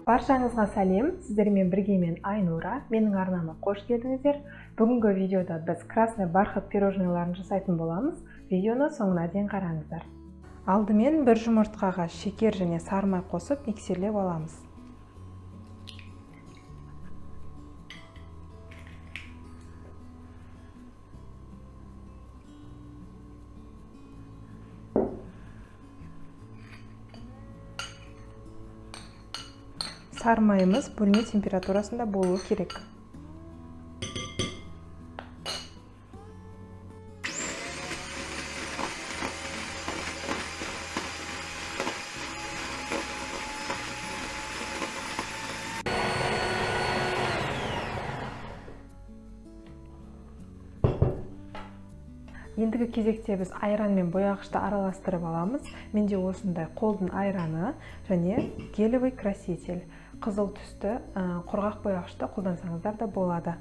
Баршаңызға сәлем, сіздермен бірге мен Айнура, менің арнама қош келдіңіздер. Бүгінгі видеода біз красный бархат пирожныйларын жасайтын боламыз. Видеоны соңына дейін қараңыздар. Алдымен бір жұмыртқаға шекер және сары май қосып миксерлеп аламыз. Сары майымыз бөлме температурасында болуы керек. Ендігі кезекте біз айран мен бояғышты араластырып аламыз. Менде осындай қолдың айраны және гелевый краситель. Қызыл түсті құрғақ бояғышты қолдансаңыздар да болады.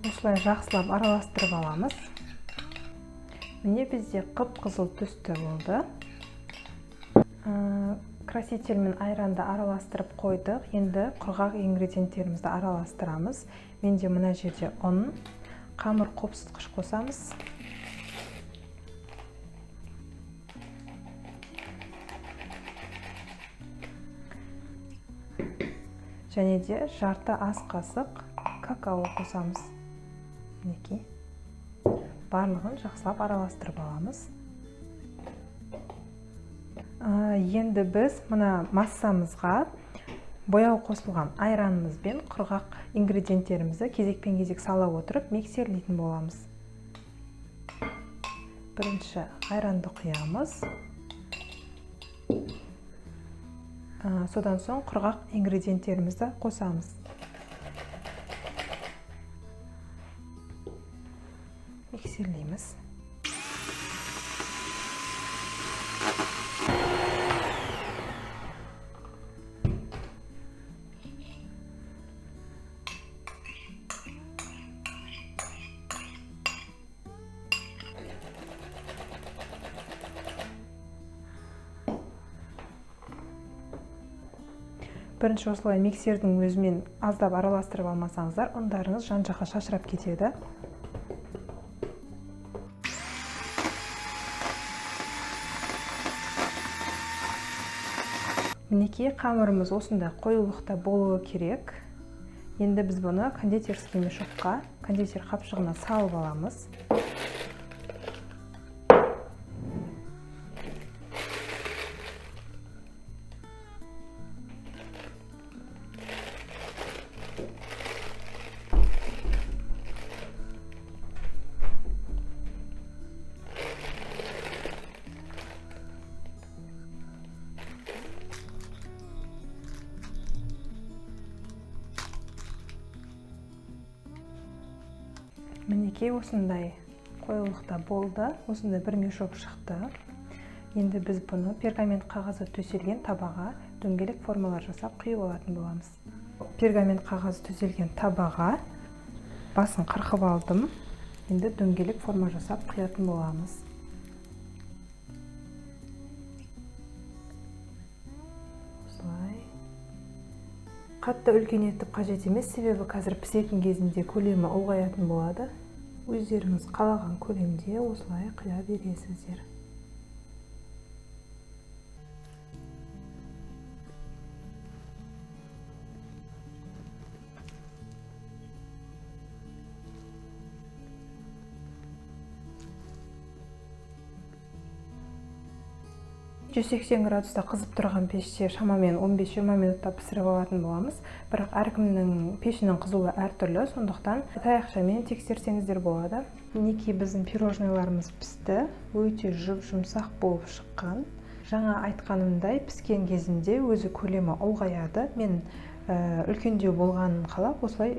Осылай жақсылап араластырып аламыз. Міне бізде қып-қызыл түсті болды. Краситель мен айранды араластырып қойдық. Енді құрғақ ингредиенттерімізді араластырамыз. Менде мына жерде ұн, қамыр қопсытқыш қосамыз. Және де жарты ас қасық какао қосамыз. Мінекей. Барлығын жақсылап араластырып аламыз. Енді біз мына массамызға бояу қосылған айранымыз бен құрғақ ингредиенттерімізді кезекпен-кезек сала отырып миксерлейтін боламыз. Бірінші айранды құямыз. Содан соң құрғақ ингредиенттерімізді қосамыз. Миксерлейміз. Бірінші осылай миксердің өзімен аздап араластырып алмасаңыздар, ұндарыңыз жан-жаққа шашырап кетеді. Мінекей қамырымыз осындай қоюлықта болуы керек. Енді біз бұны кондитерский мешокқа, кондитер қапшығына салып аламыз. Мінекей осындай қоюлықта болды. Осындай бір мешок шықты. Енді біз бұны пергамент қағазы төселген табаға дөңгелек формалар жасап құйып алатын боламыз. Пергамент қағазы төселген табаға басын қырқып алдым. Енді дөңгелек форма жасап құятын боламыз. Осылай. Қатты үлкен етіп қажет емес, себебі қазір пісетін кезінде көлемі ұлғаятын болады. Өздеріңіз қалаған көлемде осылай құя бересіздер. градуста қызып тұрған пеште шамамен 15-20 минутта пісіріп алатын боламыз. Бірақ әркімнің пешінің қызуы әртүрлі, сондықтан таяқшамен тексерсеңіздер болады. Мінекей біздің пирожныйларымыз пісті. Өте жұп-жұмсақ болып шыққан. Жаңа айтқанымдай, піскен кезінде өзі көлемі ұлғаяды. Мен үлкендеу болғанын қалап, осылай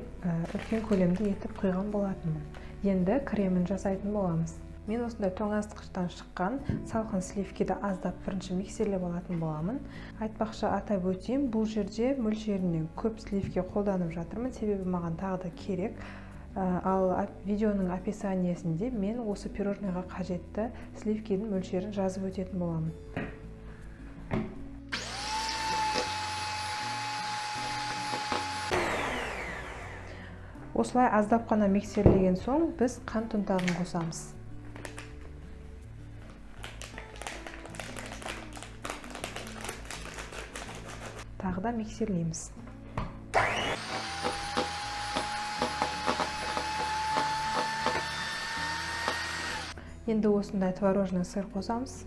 үлкен көлемді етіп құйған болатынмын. Енді кремін жасайтын боламыз. Мен осындай тоңазытқыштан шыққан салқын сливкиді аздап бірінші миксерлеп алатын боламын. Айтпақшы атап өтейін, бұл жерде мөлшерінен көп сливки қолданып жатырмын, себебі маған тағы да керек. Ал видеоның описаниесінде мен осы пирожныйға қажетті сливкидің мөлшерін жазып өтетін боламын. Осылай аздап қана миксерлеген соң біз қант ұнтағын қосамыз. Тағы да миксерлейміз. Енді осындай творожный сыр қосамыз.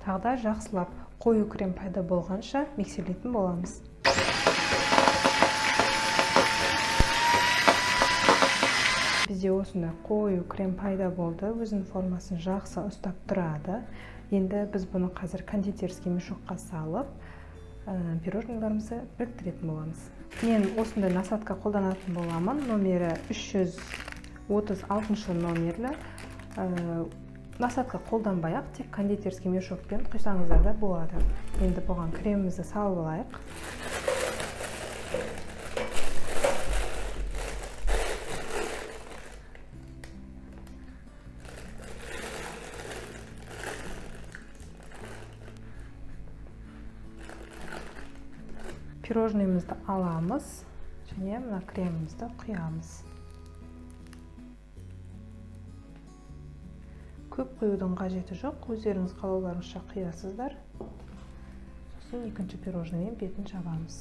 Тағы да жақсылап қою крем пайда болғанша миксерлейтін боламыз. Бізде осындай қою крем пайда болды, өзінің формасын жақсы ұстап тұрады. Енді біз бұны қазір кондитерский мешокқа салып, пирожныйларымызды біріктіретін боламыз. Мен осындай насадка қолданатын боламын, номері 336 номерлі. Насадка қолданбай-ақ, тек кондитерский мешокпен құйсаңыздар да болады. Енді бұған кремімізді салып алайық. Пирожныйымызды аламыз және мына кремімізді құямыз. Көп құюдың қажеті жоқ, өздеріңіз қалауларыңызша құясыздар. Сосын екінші пирожныймен бетін жабамыз.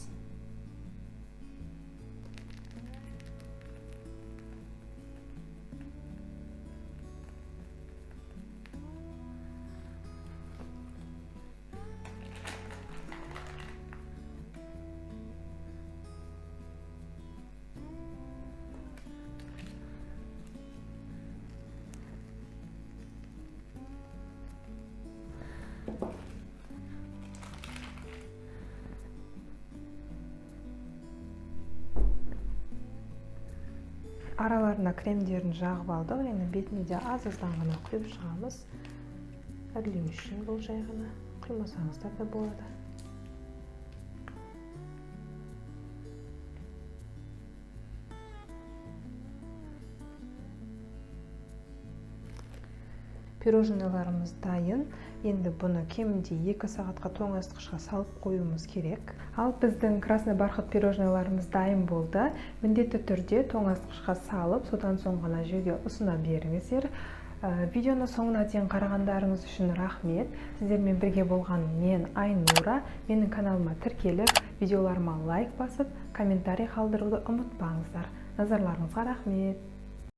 Араларына кремдерін жағып алдық, енді бетіне де аз-аздан ғана құйып шығамыз. Әрлеу үшін бұл жай ғана, құймасаңыздар да болады. Пирожныйларымыз дайын. Енді бұны кемінде 2 сағатқа тоңазытқышқа салып қоюымыз керек. Ал біздің красный бархат пирожныйларымыз дайын болды. Міндетті түрде тоңазытқышқа салып, содан соң ғана жеуге ұсына беріңіздер. Видеоны соңына дейін қарағандарыңыз үшін рахмет. Сіздермен бірге болған мен Айнура. Менің каналыма тіркеліп, видеоларыма лайк басып, комментарий қалдыруды ұмытпаңыздар. Назарларыңызға рахмет.